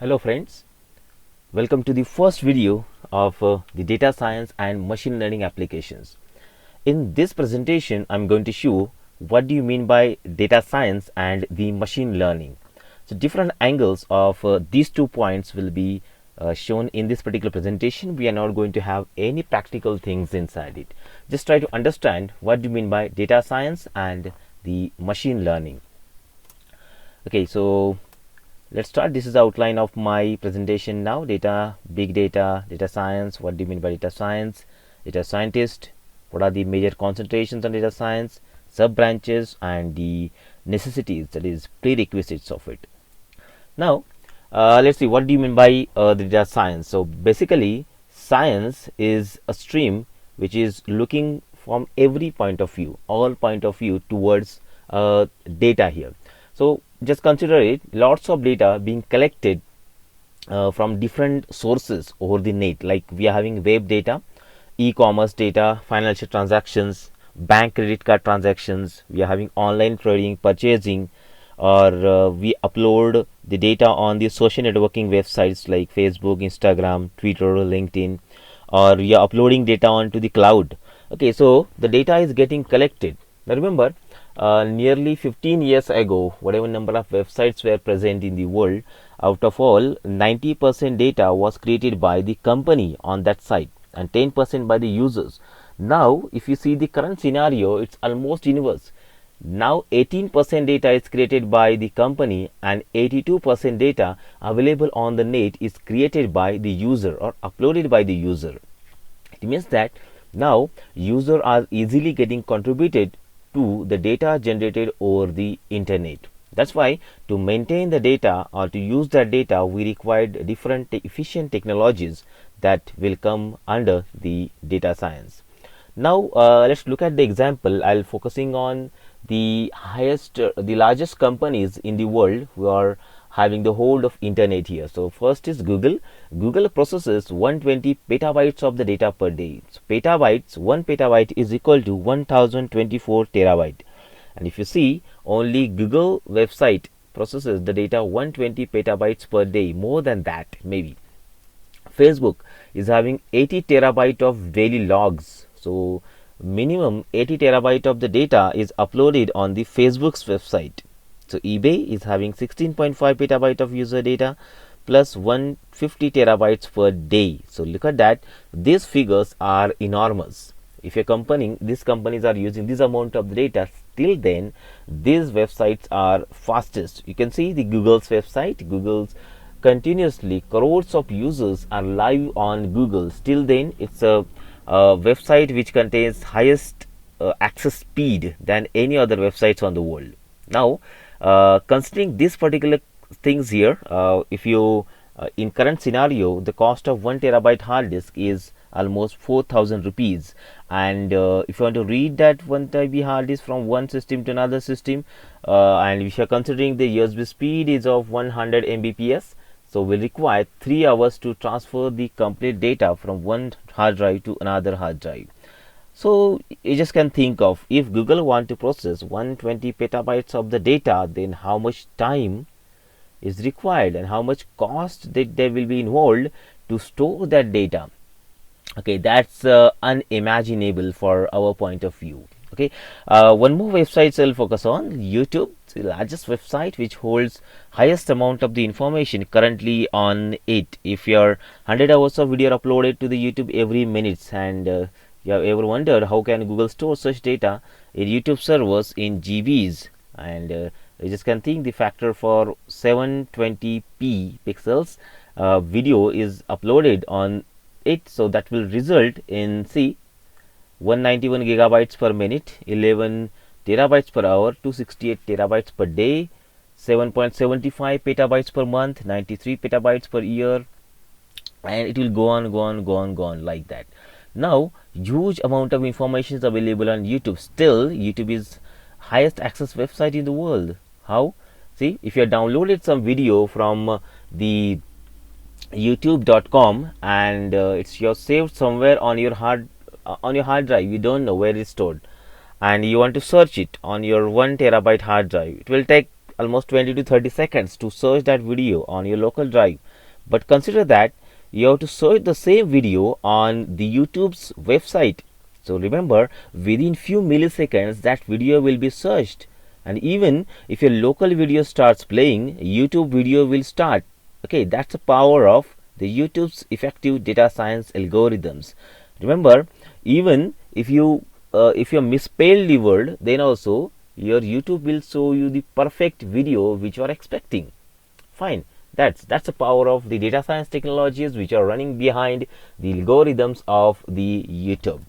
Hello friends, welcome to the first video of the data science and machine learning applications. In this presentation, I'm going to show what do you mean by data science and the machine learning. So different angles of these 2 points will be shown in this particular presentation. We are not going to have any practical things inside it. Just try to understand what do you mean by data science and the machine learning. Okay, so let's start. This is the outline of my presentation now. Data, big data, data science. What do you mean by data science? Data scientist. What are the major concentrations on data science? Sub branches and the necessities, that is prerequisites of it. Now, let's see, what do you mean by the data science? So basically, science is a stream which is looking from every point of view, all point of view towards data here. So just consider it, lots of data being collected from different sources over the net. Like we are having web data, e-commerce data, financial transactions, bank credit card transactions. We are having online trading, purchasing, or we upload the data on the social networking websites like Facebook, Instagram, Twitter, LinkedIn, or we are uploading data onto the cloud. Okay, so the data is getting collected. Now remember, nearly 15 years ago, whatever number of websites were present in the world, out of all, 90% data was created by the company on that site and 10% by the users. Now, if you see the current scenario, it's almost inverse. Now 18% data is created by the company and 82% data available on the net is created by the user or uploaded by the user. It means that now users are easily getting contributed to the data generated over the internet. That's why to maintain the data or to use that data, we required different efficient technologies that will come under the data science. Now let's look at the example. I'll focusing on the largest companies in the world who are having the hold of internet here. So first is Google. Google processes 120 petabytes of the data per day. So petabytes, 1 petabyte is equal to 1024 terabyte. And if you see, only Google website processes the data 120 petabytes per day, more than that maybe. Facebook is having 80 terabyte of daily logs. So minimum 80 terabyte of the data is uploaded on the Facebook's website. So eBay is having 16.5 petabyte of user data plus 150 terabytes per day. So look at that. These figures are enormous. If these companies are using this amount of data, still then these websites are fastest. You can see the Google's website. Google's continuously crores of users are live on Google. Still then it's a website which contains highest access speed than any other websites on the world. Now considering these particular things here, if you in current scenario, the cost of 1 terabyte hard disk is almost 4,000 rupees, and if you want to read that 1 TB hard disk from one system to another system, and if you are considering the USB speed is of 100 Mbps, so we'll require 3 hours to transfer the complete data from one hard drive to another hard drive. So you just can think of, if Google want to process 120 petabytes of the data, then how much time is required and how much cost that there will be involved to store that data. Okay, that's unimaginable for our point of view. Okay, one more website I'll focus on, YouTube, the largest website which holds highest amount of the information currently on it. If your 100 hours of video uploaded to the YouTube every minute, and you have ever wondered how can Google store such data in YouTube servers in GBs, and you just can think the factor for 720p pixels video is uploaded on it, so that will result in 191 gigabytes per minute, 11 terabytes per hour, 268 terabytes per day, 7.75 petabytes per month, 93 petabytes per year, and it will go on like that. Now huge amount of information is available on YouTube. Still YouTube is highest access website in the world. How? See, if you have downloaded some video from the youtube.com and it's your saved somewhere on your hard drive, you don't know where it's stored, and you want to search it on your 1 terabyte hard drive, it will take almost 20 to 30 seconds to search that video on your local drive. But consider that you have to search the same video on the YouTube's website. So remember, within few milliseconds that video will be searched, and even if your local video starts playing, YouTube video will start. Okay, that's the power of the YouTube's effective data science algorithms. Remember, even if you misspelled the word, then also your YouTube will show you the perfect video which you are expecting. Fine, that's the power of the data science technologies which are running behind the algorithms of the YouTube.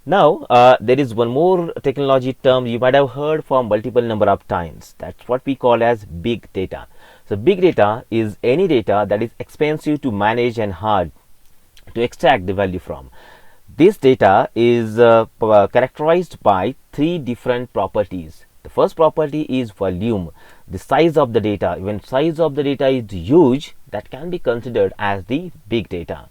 Now there is one more technology term you might have heard for multiple number of times. That's what we call as big data. So big data is any data that is expensive to manage and hard to extract the value from. This data is characterized by three different properties. The first property is volume, the size of the data. When size of the data is huge, that can be considered as the big data.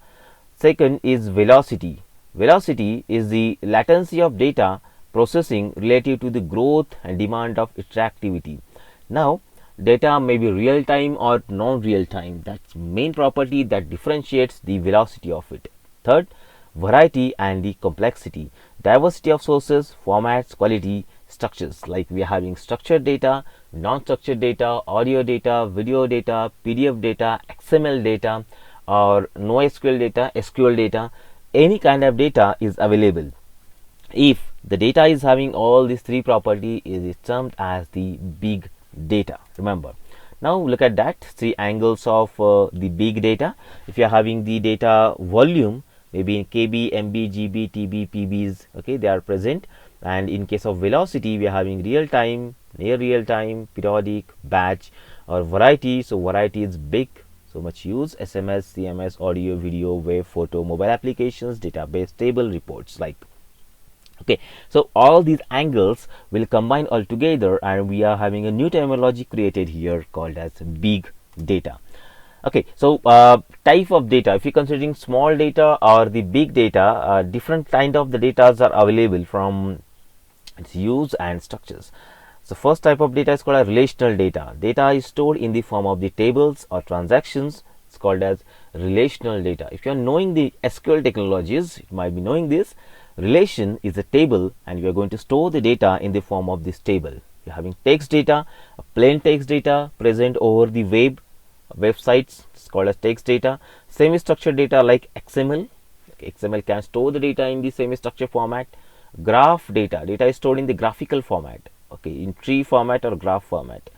Second is velocity. Velocity is the latency of data processing relative to the growth and demand of its activity. Now, data may be real time or non-real time. That's main property that differentiates the velocity of it. Third, variety and the complexity. Diversity of sources, formats, quality, structures. Like we are having structured data, non-structured data, audio data, video data, PDF data, XML data, or NoSQL data, SQL data. Any kind of data is available. If the data is having all these three properties, it is termed as the big data. Remember, now look at that three angles of the big data. If you are having the data volume, maybe in KB, MB, GB, TB, PBs, okay, they are present. And in case of velocity, we are having real time, near real time, periodic, batch, or variety. So variety is big, so much use: SMS, CMS, audio, video, web, photo, mobile applications, database, table, reports. Like, okay, so all these angles will combine all together, and we are having a new terminology created here called as big data. Okay, so type of data, if you're considering small data or the big data, different kind of the data are available from its use and structures. So first type of data is called a relational data. Data is stored in the form of the tables or transactions. It's called as relational data. If you are knowing the SQL technologies, you might be knowing this. Relation is a table, and we are going to store the data in the form of this table. You're having text data, a plain text data present over the websites. It's called as text data. Semi-structured data like XML. XML can store the data in the semi-structured format. Graph data is stored in the graphical format, okay, in tree format or graph format.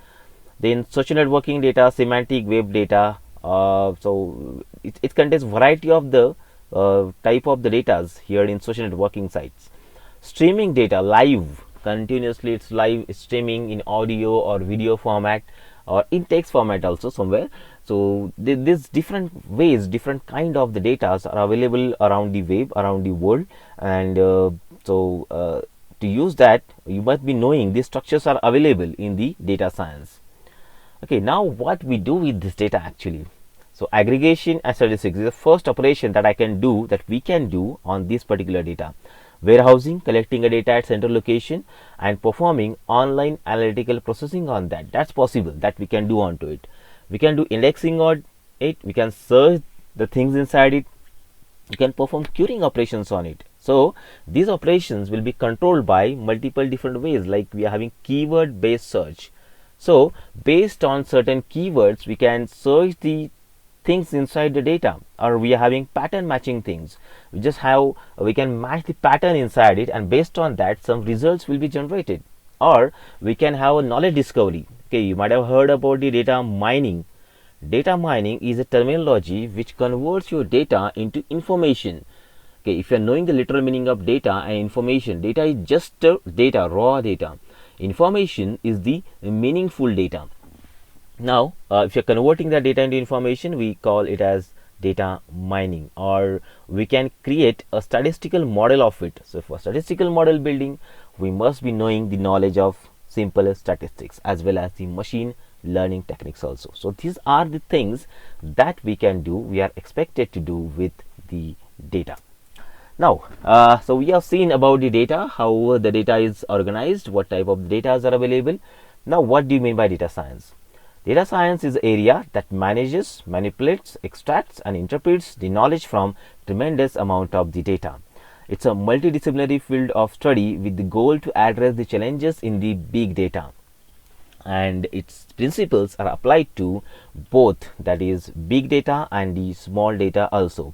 Then social networking data, semantic web data. So it contains variety of the type of the data here in social networking sites. Streaming data, live, continuously it's live, it's streaming in audio or video format or in text format also somewhere. So these different ways, different kind of the data are available around the web, around the world, and to use that, you must be knowing these structures are available in the data science. Okay, now what we do with this data actually? So aggregation and statistics is the first operation that we can do on this particular data. Warehousing, collecting a data at central location and performing online analytical processing on that. That's possible, that we can do onto it. We can do indexing on it, we can search the things inside it, you can perform querying operations on it. So these operations will be controlled by multiple different ways, like we are having keyword based search. So based on certain keywords, we can search the things inside the data, or we are having pattern matching things. We can match the pattern inside it, and based on that some results will be generated. Or we can have a knowledge discovery. Okay, you might have heard about the data mining. Data mining is a terminology which converts your data into information. Okay, if you are knowing the literal meaning of data and information, data is just data, raw data. Information is the meaningful data. Now, if you are converting that data into information, we call it as data mining, or we can create a statistical model of it. So for statistical model building, we must be knowing the knowledge of simple statistics as well as the machine learning techniques also. So these are the things that we can do, we are expected to do with the data. Now, so we have seen about the data, how the data is organized, what type of data are available. Now, what do you mean by data science? Data science is the area that manages, manipulates, extracts and interprets the knowledge from tremendous amount of the data. It's a multidisciplinary field of study with the goal to address the challenges in the big data, and its principles are applied to both, that is big data and the small data also.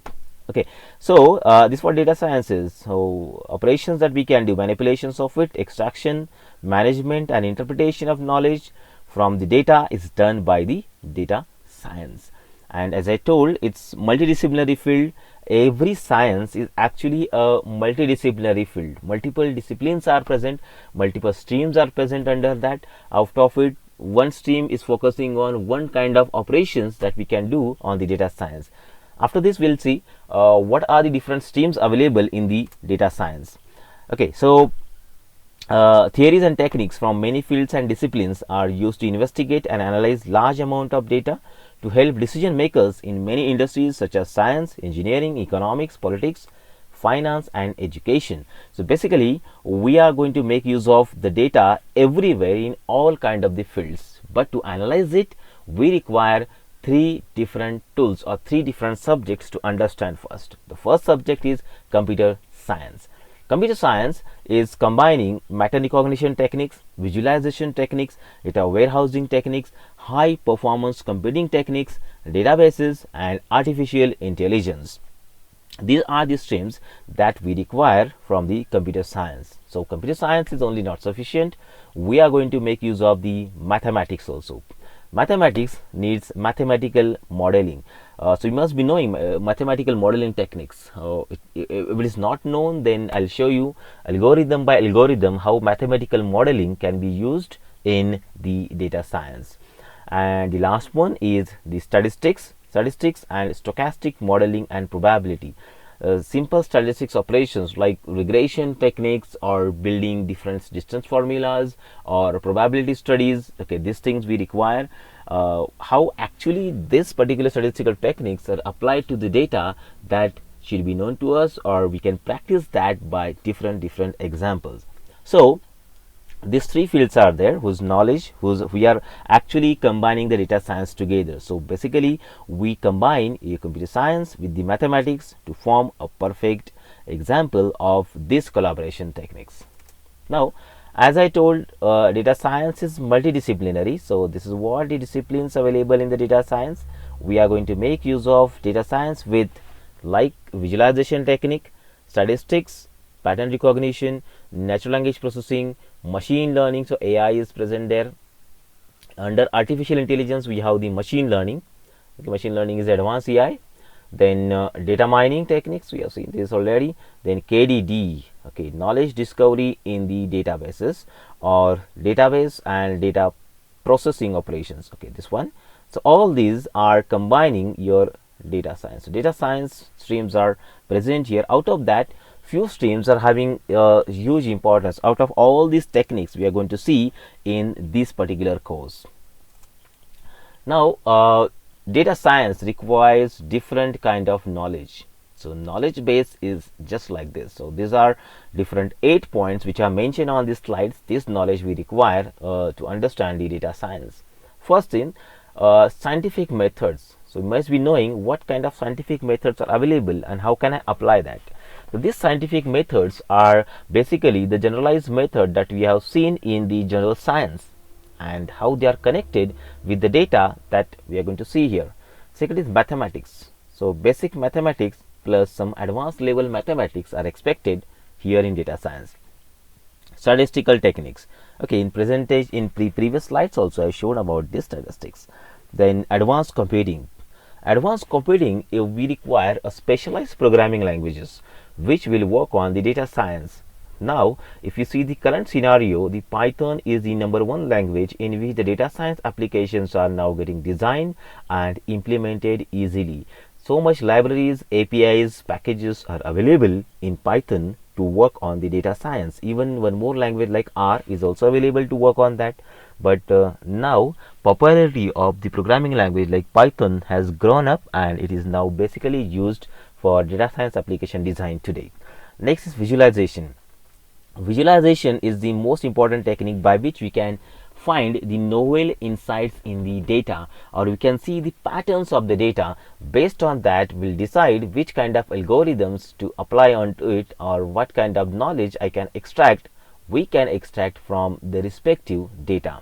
Okay, so this is what data science is. So operations that we can do, manipulations of it, extraction, management and interpretation of knowledge from the data is done by the data science. And as I told, it's multidisciplinary field. Every science is actually a multidisciplinary field. Multiple disciplines are present, multiple streams are present under that. Out of it, one stream is focusing on one kind of operations that we can do on the data science. After this, we'll see what are the different streams available in the data science. Okay, so theories and techniques from many fields and disciplines are used to investigate and analyze large amount of data to help decision makers in many industries such as science, engineering, economics, politics, finance and education. So basically, we are going to make use of the data everywhere in all kind of the fields, but to analyze it, we require three different tools or three different subjects to understand first. The first subject is computer science. Computer science is combining meta-recognition techniques, visualization techniques, data warehousing techniques, high performance computing techniques, databases and artificial intelligence. These are the streams that we require from the computer science. So computer science is only not sufficient. We are going to make use of the mathematics also. Mathematics needs mathematical modeling. So you must be knowing mathematical modeling techniques. If it is not known, then I'll show you algorithm by algorithm how mathematical modeling can be used in the data science. And the last one is the statistics and stochastic modeling and probability. Simple statistics operations like regression techniques or building different distance formulas or probability studies. Okay, these things we require. How actually this particular statistical techniques are applied to the data, that should be known to us, or we can practice that by different examples. So these three fields are there whose knowledge we are actually combining the data science together. So basically, we combine a computer science with the mathematics to form a perfect example of this collaboration techniques. Now, as I told, data science is multidisciplinary. So this is what the disciplines available in the data science. We are going to make use of data science with like visualization technique, statistics, pattern recognition, natural language processing, machine learning. So AI is present there. Under artificial intelligence, we have the machine learning. Okay, machine learning is advanced AI. Then data mining techniques, we have seen this already. Then KDD, okay, knowledge discovery in the databases or database and data processing operations. Okay, this one. So all these are combining your data science. So data science streams are present here. Out of that, few streams are having huge importance. Out of all these techniques we are going to see in this particular course. Now, data science requires different kind of knowledge. So knowledge base is just like this. So these are different 8 points which are mentioned on these slides. This knowledge we require to understand the data science. First thing, scientific methods. So you must be knowing what kind of scientific methods are available and how can I apply that. So these scientific methods are basically the generalized method that we have seen in the general science and how they are connected with the data that we are going to see here. Second is mathematics. So basic mathematics plus some advanced level mathematics are expected here in data science. Statistical techniques. Okay, in previous slides also I shown about this statistics. Then advanced computing. Advanced computing, we require a specialized programming languages which will work on the data science. Now, if you see the current scenario, the Python is the #1 language in which the data science applications are now getting designed and implemented easily. So much libraries, APIs, packages are available in Python to work on the data science. Even one more language like R is also available to work on that. But now popularity of the programming language like Python has grown up and it is now basically used for data science application design today. Next is visualization. Visualization is the most important technique by which we can find the novel insights in the data, or we can see the patterns of the data. Based on that, we'll decide which kind of algorithms to apply onto it, or what kind of knowledge we can extract from the respective data.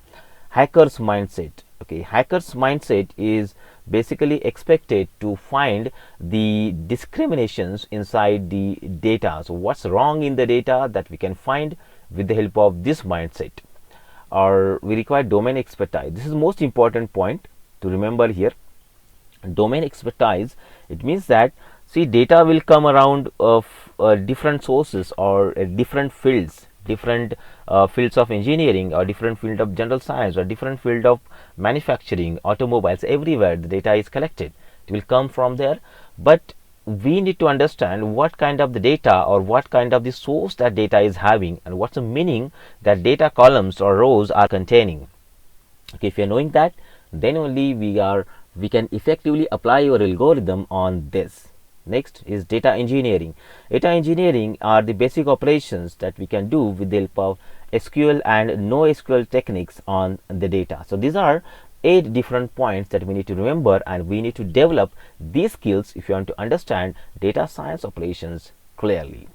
Hacker's mindset. Okay, hacker's mindset is basically expected to find the discriminations inside the data. So what's wrong in the data that we can find with the help of this mindset. Or we require domain expertise. This is most important point to remember here. Domain expertise, it means that, see, data will come around of different sources, or different fields, different fields of engineering, or different field of general science, or different field of manufacturing, automobiles. Everywhere the data is collected, it will come from there. But we need to understand what kind of the data, or what kind of the source that data is having, and what's the meaning that data columns or rows are containing. Okay, if you're knowing that, then only we can effectively apply your algorithm on this. Next is data engineering. Data engineering are the basic operations that we can do with the help of SQL and NoSQL techniques on the data. So these are 8 different points that we need to remember, and we need to develop these skills if you want to understand data science operations clearly.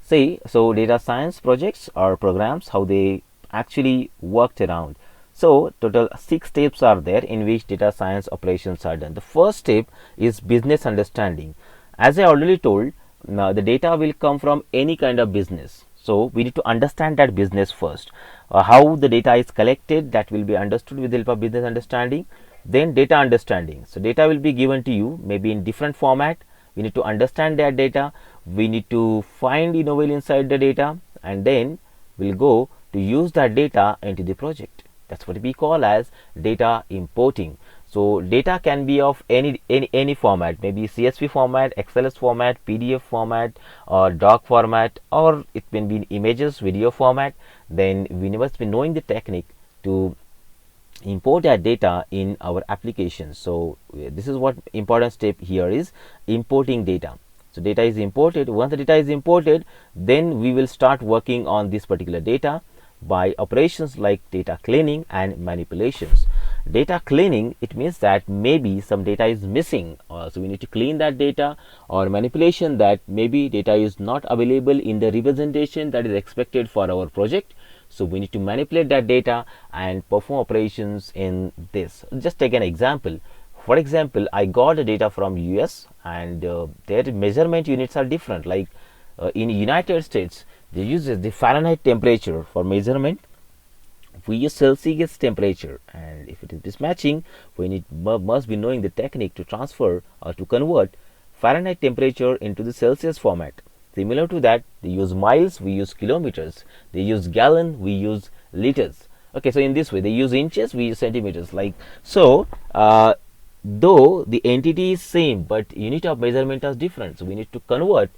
See, so data science projects or programs, how they actually worked around. So total 6 steps are there in which data science operations are done. The first step is business understanding. As I already told, now the data will come from any kind of business. So we need to understand that business first. How the data is collected, that will be understood with the help of business understanding. Then data understanding. So data will be given to you maybe in different format. We need to understand that data. We need to find the novel inside the data, and then we'll go to use that data into the project. That's what we call as data importing. So data can be of any format, maybe CSV format, XLS format, PDF format, or doc format, or it can be in images, video format. Then we must be knowing the technique to import that data in our application. So this is what important step here is, importing data. So data is imported. Once the data is imported, then we will start working on this particular data by operations like data cleaning and manipulations. Data cleaning, it means that maybe some data is missing, so we need to clean that data, or manipulation, that maybe data is not available in the representation that is expected for our project. So we need to manipulate that data and perform operations in this. Just take an example. For example, I got the data from US, and their measurement units are different. Like in United States, they use the Fahrenheit temperature for measurement. We use Celsius temperature, and if it is mismatching, we must be knowing the technique to transfer or to convert Fahrenheit temperature into the Celsius format. Similar to that, they use miles, we use kilometers. They use gallon, we use liters. Okay, so in this way, they use inches, we use centimeters. Like so, though the entity is same, but unit of measurement is different. So we need to convert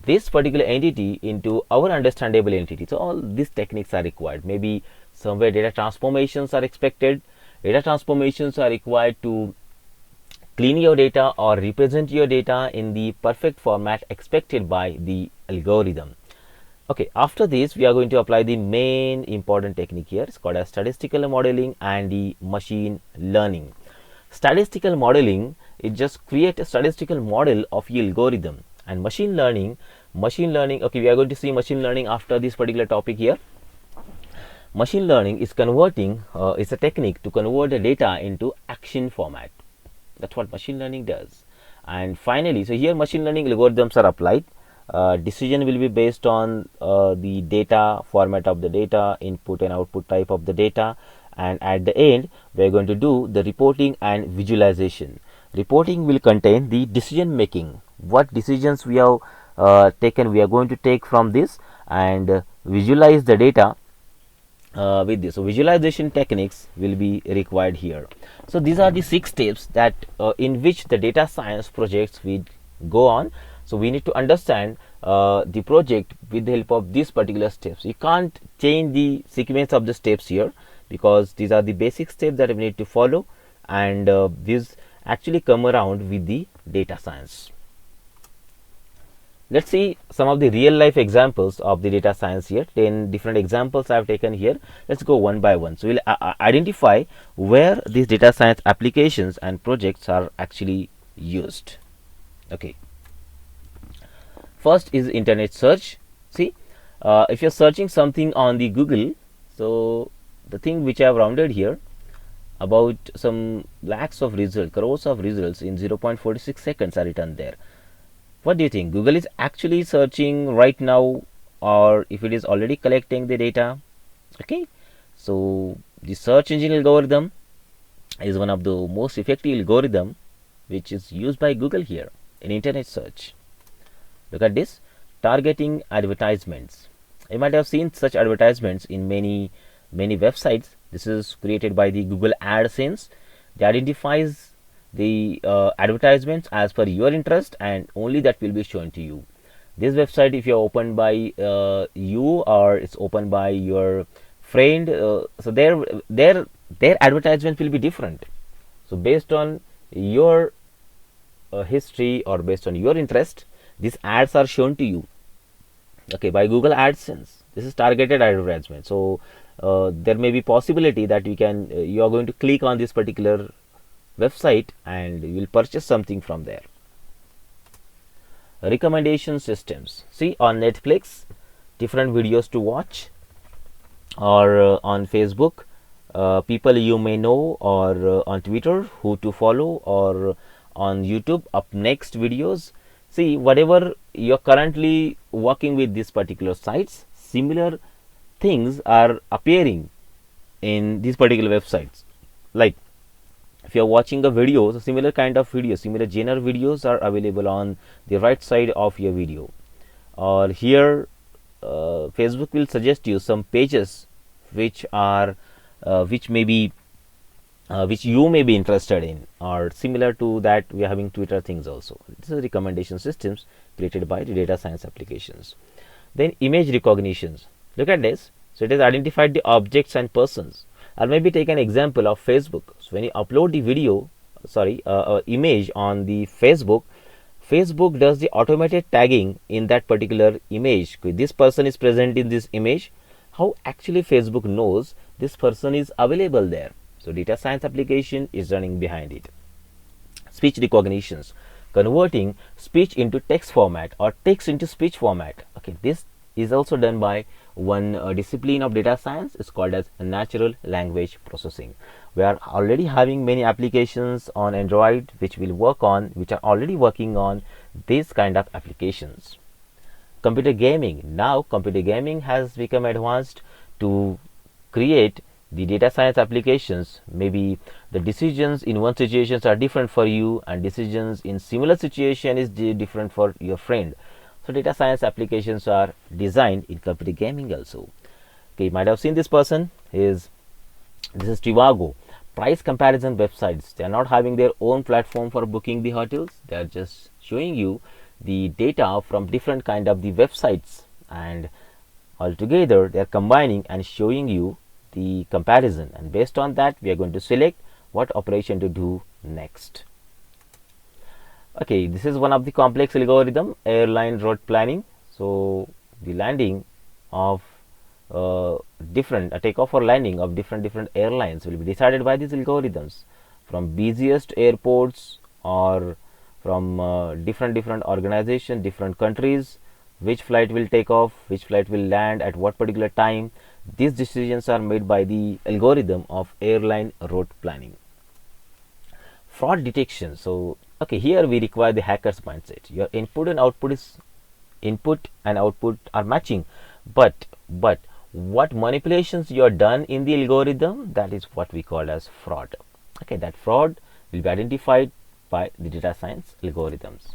this particular entity into our understandable entity. So all these techniques are required. Maybe somewhere data transformations are expected. Data transformations are required to clean your data or represent your data in the perfect format expected by the algorithm. Okay, after this we are going to apply the main important technique here. It's called as statistical modeling and the machine learning. Statistical modeling is just create a statistical model of your algorithm. And machine learning, okay, we are going to see machine learning after this particular topic here. Machine learning is converting, is a technique to convert the data into action format. That's what machine learning does. And finally, so here machine learning algorithms are applied. Decision will be based on the data, format of the data, input and output type of the data, and at the end we are going to do the reporting and visualization. Reporting will contain the decision making, what decisions we have taken, we are going to take from this, and visualize the data with this. So visualization techniques will be required here. So these are the 6 steps that in which the data science projects will go on. So we need to understand the project with the help of these particular steps. You can't change the sequence of the steps here, because these are the basic steps that we need to follow, and these actually come around with the data science. Let's see some of the real life examples of the data science here. 10 different examples I have taken here. Let's go one by one. So we'll identify where these data science applications and projects are actually used. Okay. First is internet search. See, if you're searching something on the Google, so the thing which I have rounded here, about some lakhs of results, crores of results in 0.46 seconds are written there. What do you think? Google is actually searching right now, or if it is already collecting the data? Okay, so the search engine algorithm is one of the most effective algorithm which is used by Google here in internet search. Look at this, targeting advertisements. You might have seen such advertisements in many websites. This is created by the Google AdSense. It identifies the advertisements as per your interest, and only that will be shown to you. This website, if you are opened by you, or it's opened by your friend, so their advertisement will be different. So based on your history, or based on your interest, these ads are shown to you, okay, by Google AdSense. This is targeted advertisement. So there may be possibility that you are going to click on this particular website and you will purchase something from there. Recommendation systems. See, on Netflix, different videos to watch, or on Facebook, people you may know, or on Twitter, who to follow, or on YouTube, up next videos. See, whatever you're currently working with these particular sites, similar things are appearing in these particular websites. Like if you're watching a video, so similar kind of videos, similar genre videos are available on the right side of your video. Or here Facebook will suggest you some pages which are which you may be interested in, or similar to that we are having Twitter things also. This is recommendation systems created by the data science applications. Then image recognitions. Look at this. So it has identified the objects and persons. I'll maybe take an example of Facebook. So when you upload the video, image on the Facebook does the automated tagging in that particular image. This person is present in this image. How actually Facebook knows this person is available there? So data science application is running behind it. Speech recognitions, converting speech into text format or text into speech format. Okay, this is also done by one discipline of data science. Is called as natural language processing. We are already having many applications on Android which are already working on this kind of applications. Computer gaming. Now computer gaming has become advanced to create the data science applications. Maybe the decisions in one situations are different for you, and decisions in similar situation is different for your friend. So data science applications are designed in computer gaming also. Okay, you might have seen this person. This is Trivago. Price comparison websites. They are not having their own platform for booking the hotels. They are just showing you the data from different kind of the websites, and altogether they are combining and showing you the comparison, and based on that we are going to select what operation to do next. Okay, this is one of the complex algorithm, airline route planning. So the landing of takeoff or landing of different airlines will be decided by these algorithms, from busiest airports or from different organizations, different countries, which flight will take off, which flight will land at what particular time. These decisions are made by the algorithm of airline route planning. Fraud detection. So okay, here we require the hacker's mindset. Your input and output are matching, but what manipulations you are done in the algorithm, that is what we call as fraud. Okay, that fraud will be identified by the data science algorithms.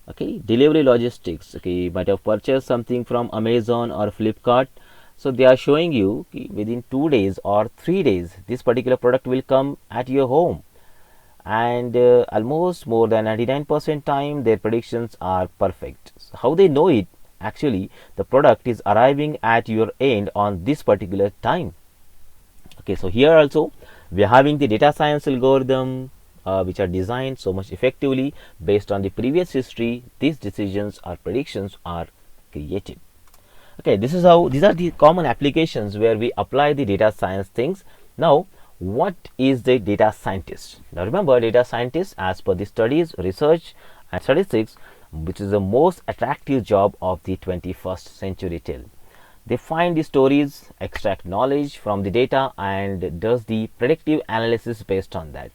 Okay, delivery logistics. Okay, you might have purchased something from Amazon or Flipkart. So they are showing you within 2 days or 3 days this particular product will come at your home, and almost more than 99% time their predictions are perfect. So how they know it? Actually, the product is arriving at your end on this particular time. Okay, so here also we are having the data science algorithm which are designed so much effectively based on the previous history, these decisions or predictions are created. Okay, this is how, these are the common applications where we apply the data science things. Now, what is the data scientist? Now remember, data scientist, as per the studies, research and statistics, which is the most attractive job of the 21st century till. They find the stories, extract knowledge from the data, and does the predictive analysis based on that.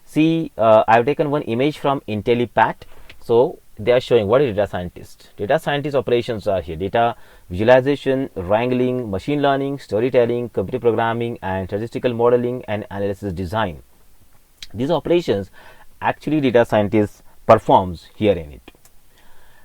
See, I've taken one image from IntelliPat. So they are showing what is data scientist. Data scientist operations are here: data visualization, wrangling, machine learning, storytelling, computer programming, and statistical modeling and analysis design. These operations actually data scientist performs here in it.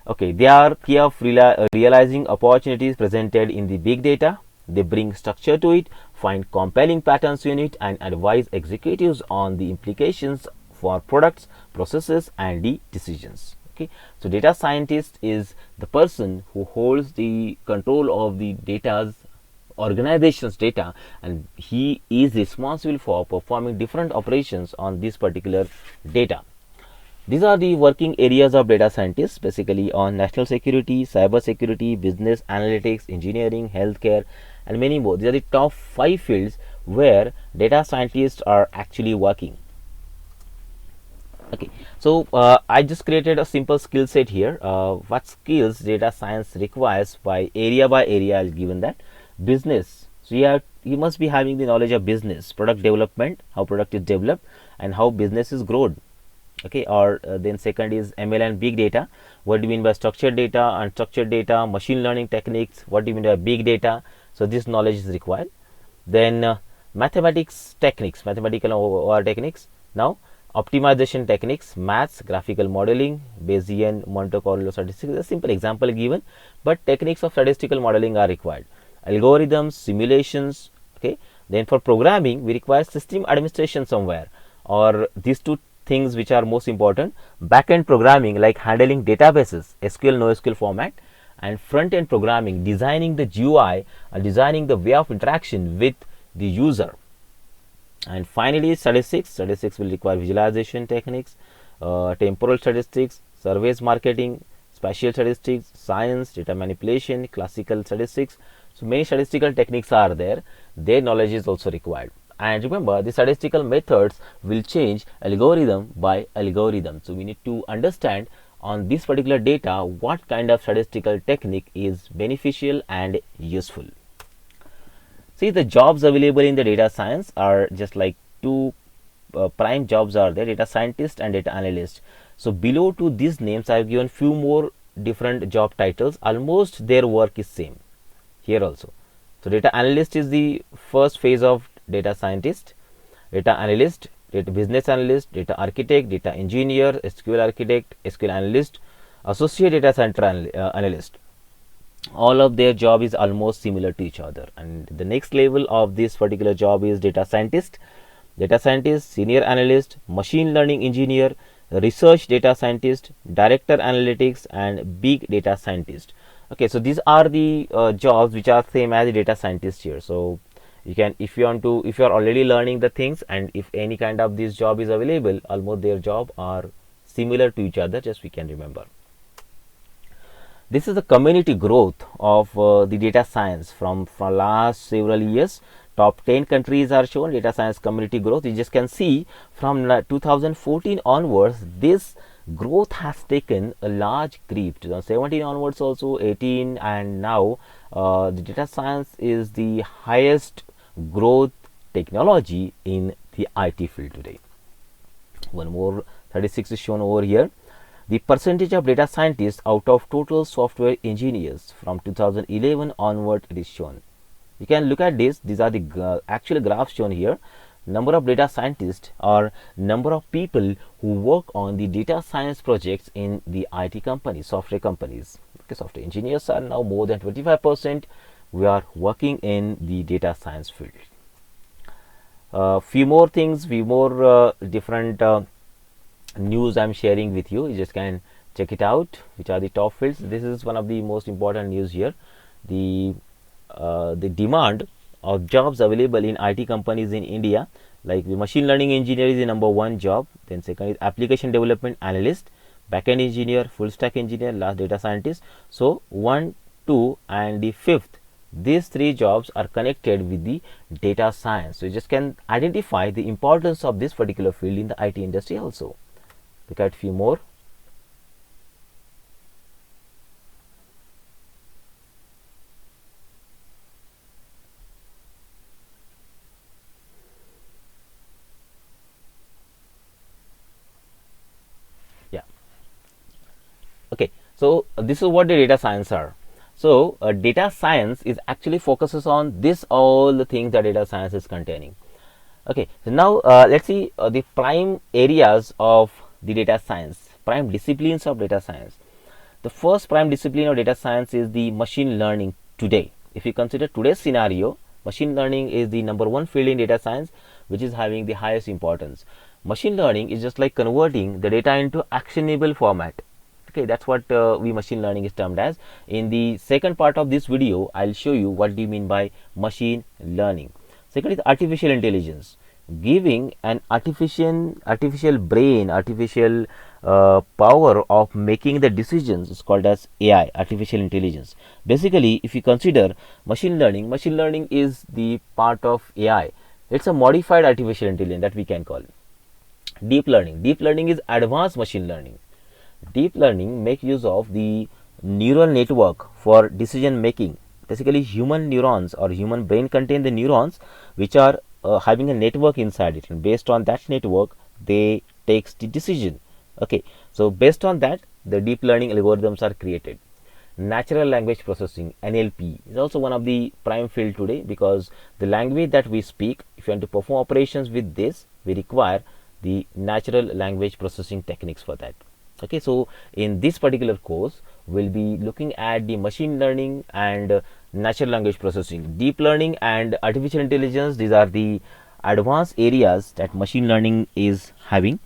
Okay, they are key of realizing opportunities presented in the big data. They bring structure to it, find compelling patterns in it, and advise executives on the implications for products, processes, and the decisions. Okay, so data scientist is the person who holds the control of the data's organization's data, and he is responsible for performing different operations on this particular data. These are the working areas of data scientists, basically on national security, cyber security, business analytics, engineering, healthcare, and many more. These are the top 5 fields where data scientists are actually working. Okay, so I just created a simple skill set here. What skills data science requires by area I'll given that. Business, so you must be having the knowledge of business, product development, how product is developed and how business is grown. Okay, or then second is ML and big data. What do you mean by structured data, unstructured data, machine learning techniques? What do you mean by big data? So this knowledge is required. Then mathematics techniques, mathematical or techniques. Now optimization techniques, maths, graphical modeling, Bayesian, Monte Carlo statistics. A simple example given, but techniques of statistical modeling are required. Algorithms, simulations. Okay, then for programming we require system administration somewhere, or these two things which are most important: back-end programming like handling databases, SQL, NoSQL format, and front-end programming, designing the GUI and designing the way of interaction with the user. And finally statistics will require visualization techniques, temporal statistics, surveys marketing, spatial statistics, science, data manipulation, classical statistics. So many statistical techniques are there, their knowledge is also required. And remember, the statistical methods will change algorithm by algorithm. So we need to understand on this particular data what kind of statistical technique is beneficial and useful. See, the jobs available in the data science are just like two prime jobs are there: data scientist and data analyst. So below to these names I have given few more different job titles. Almost their work is same here also. So data analyst is the first phase of data scientist, data analyst, data business analyst, data architect, data engineer, SQL architect, SQL analyst, associate data center analyst. All of their job is almost similar to each other. And the next level of this particular job is data scientist, senior analyst, machine learning engineer, research data scientist, director analytics, and big data scientist. Okay, so these are the jobs which are same as the data scientist here. So you can, if you are already learning the things, and if any kind of this job is available, almost their job are similar to each other, just we can remember. This is the community growth of the data science from last several years. Top 10 countries are shown data science community growth. You just can see from 2014 onwards, this growth has taken a large grip. 2017 onwards also, 18, and now the data science is the highest growth technology in the IT field today. One more 36 is shown over here. The percentage of data scientists out of total software engineers from 2011 onward, it is shown. You can look at this. These are the actual graphs shown here. Number of data scientists or number of people who work on the data science projects in the IT companies, software companies. Okay, software engineers are now more than 25%. We are working in the data science field. Few more things, different news I'm sharing with you. You just can check it out, which are the top fields. This is one of the most important news here. The demand of jobs available in IT companies in India, Like the machine learning engineer is the number one job, then second is application development analyst, backend engineer, full stack engineer, last data scientist. So 1, 2 and the fifth, these three jobs are connected with the data science. So you just can identify the importance of this particular field in the IT industry also. Look at few more. Yeah. Okay. So this is what the data science are. So data science is actually focuses on this all the things that data science is containing. Okay, so now let's see the prime areas of the data science, prime disciplines of data science. The first prime discipline of data science is the machine learning today. If you consider today's scenario, machine learning is the number one field in data science which is having the highest importance. Machine learning is just like converting the data into actionable format. Okay, that's what we machine learning is termed as. In the second part of this video, I'll show you what do you mean by machine learning. Second is artificial intelligence, giving an artificial brain, artificial power of making the decisions is called as AI, artificial intelligence. Basically, if you consider machine learning is the part of AI. It's a modified artificial intelligence that we can call it. Deep learning is advanced machine learning. Deep learning make use of the neural network for decision making. Basically, human neurons or human brain contain the neurons which are having a network inside it, and based on that network they takes the decision. Okay, so based on that the deep learning algorithms are created. Natural language processing, NLP, is also one of the prime field today, because the language that we speak, if you want to perform operations with this, we require the natural language processing techniques for that. Okay, so in this particular course we'll be looking at the machine learning and natural language processing. Deep learning and artificial intelligence, these are the advanced areas that machine learning is having,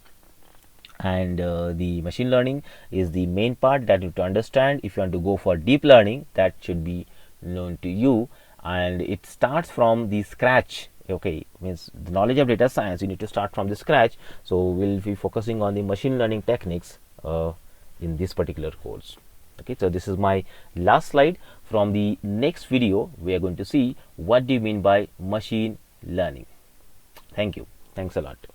and the machine learning is the main part that you have to understand. If you want to go for deep learning, that should be known to you, and it starts from the scratch. Okay, means the knowledge of data science, you need to start from the scratch. So we'll be focusing on the machine learning techniques in this particular course. Okay, so this is my last slide. From the next video we are going to see what do you mean by machine learning. Thank you. Thanks a lot.